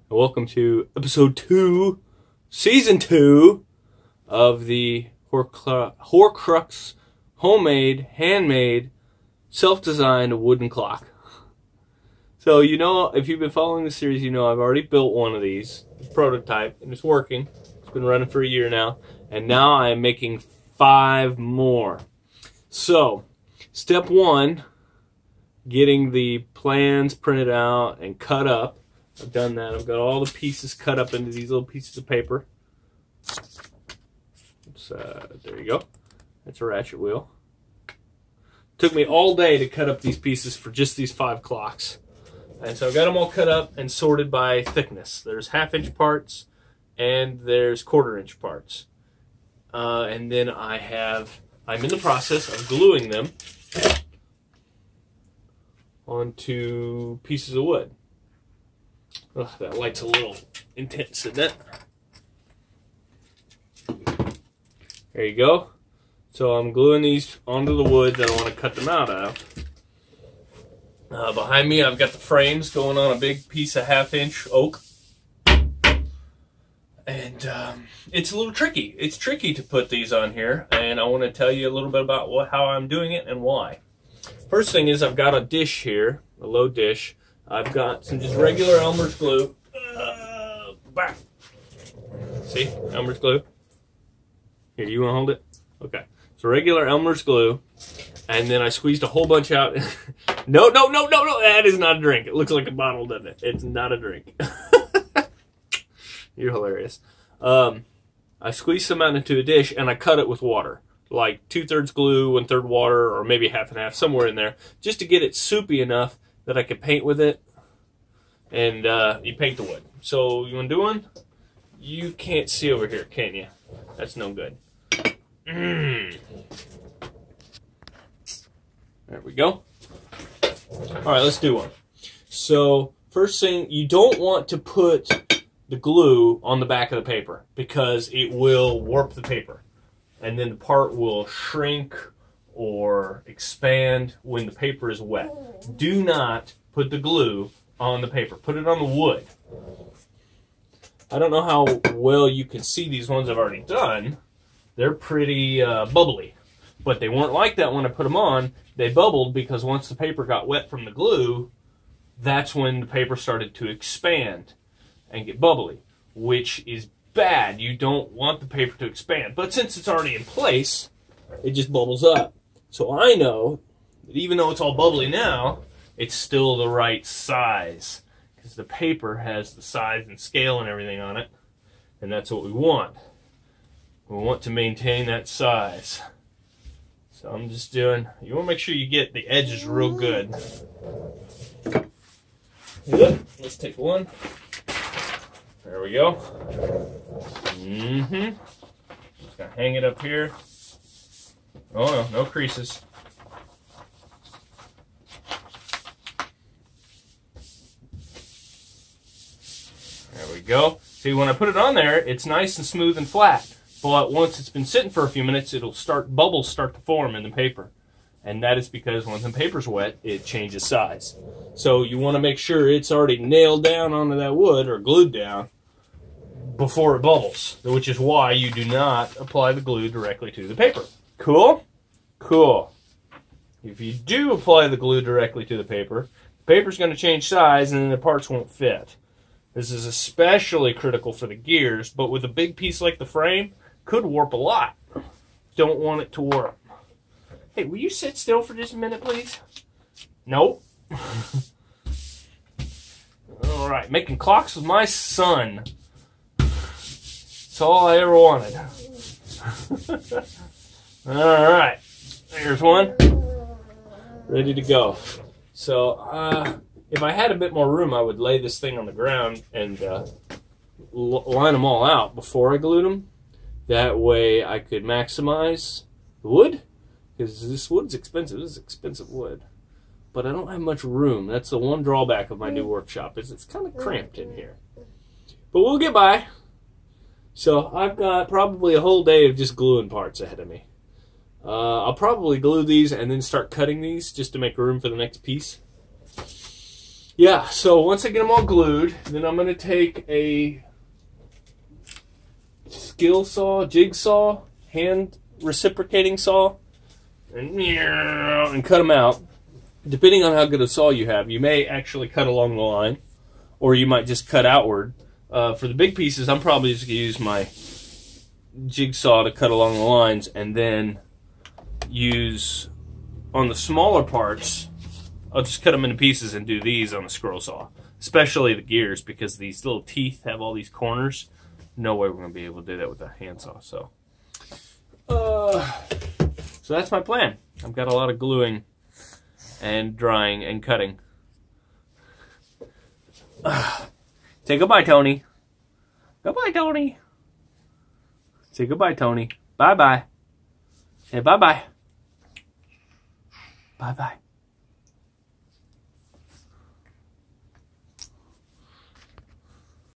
and welcome to episode 2, season 2 of the Horcrux homemade, handmade, self-designed wooden clock. So, you know, if you've been following the series, you know I've already built one of these, prototype, and it's working. It's been running for a year now, and now I'm making 5 more. So, step 1, getting the plans printed out and cut up. I've done that. I've got all the pieces cut up into these little pieces of paper. There you go. That's a ratchet wheel. Took me all day to cut up these pieces for just these 5 clocks. And so I got them all cut up and sorted by thickness. There's 1/2-inch parts and there's 1/4-inch parts. And then I'm in the process of gluing them onto pieces of wood. Ugh, that light's a little intense, isn't it? There you go. So I'm gluing these onto the wood that I want to cut them out of. Behind me I've got the frames going on a big piece of 1/2-inch oak. And it's a little tricky. It's tricky to put these on here, and I want to tell you a little bit about how I'm doing it and why. First thing is I've got a dish here, a low dish. I've got some just regular Elmer's glue. See, Elmer's glue. Here, you want to hold it? Okay. So regular Elmer's glue, and then I squeezed a whole bunch out. No, that is not a drink. It looks like a bottle, doesn't it? It's not a drink. You're hilarious. I squeezed some out into a dish, and I cut it with water. Like 2/3 glue, 1/3 water, or maybe half and half, somewhere in there, just to get it soupy enough that I could paint with it. And you paint the wood. So you want to do one? You can't see over here, can you? That's no good. There we go. Alright, let's do one. So, first thing, you don't want to put the glue on the back of the paper because it will warp the paper. And then the part will shrink or expand when the paper is wet. Do not put the glue on the paper. Put it on the wood. I don't know how well you can see these ones I've already done. They're pretty bubbly. But they weren't like that when I put them on. They bubbled because once the paper got wet from the glue, that's when the paper started to expand and get bubbly, which is bad. You don't want the paper to expand. But since it's already in place, it just bubbles up. So I know that even though it's all bubbly now, it's still the right size because the paper has the size and scale and everything on it, and that's what we want. We want to maintain that size. So I'm just doing, you want to make sure you get the edges real good. Good. Let's take one. There we go. Just gonna hang it up here. Oh no creases. There we go. See, when I put it on there, it's nice and smooth and flat. But once it's been sitting for a few minutes, bubbles start to form in the paper. And that is because when the paper's wet, it changes size. So you want to make sure it's already nailed down onto that wood or glued down before it bubbles, which is why you do not apply the glue directly to the paper. Cool? Cool. If you do apply the glue directly to the paper's going to change size and then the parts won't fit. This is especially critical for the gears, but with a big piece like the frame, could warp a lot. Don't want it to warp. Hey, will you sit still for just a minute, please? Nope. All right, making clocks with my son. That's all I ever wanted. All right, there's one. Ready to go. So, if I had a bit more room, I would lay this thing on the ground and line them all out before I glued them. That way I could maximize the wood, because this wood's expensive. This is expensive wood. But I don't have much room. That's the one drawback of my new workshop, is it's kind of cramped in here. But we'll get by. So I've got probably a whole day of just gluing parts ahead of me. I'll probably glue these and then start cutting these just to make room for the next piece. Yeah, so once I get them all glued, then I'm going to take a skill saw, jigsaw, hand reciprocating saw, and cut them out. Depending on how good a saw you have, you may actually cut along the line, or you might just cut outward. For the big pieces, I'm probably just going to use my jigsaw to cut along the lines, and then use, on the smaller parts, I'll just cut them into pieces and do these on the scroll saw. Especially the gears, because these little teeth have all these corners. No way we're going to be able to do that with a handsaw. So that's my plan. I've got a lot of gluing and drying and cutting. Say goodbye, Tony. Goodbye, Tony. Say goodbye, Tony. Bye-bye. Say bye-bye. Bye-bye.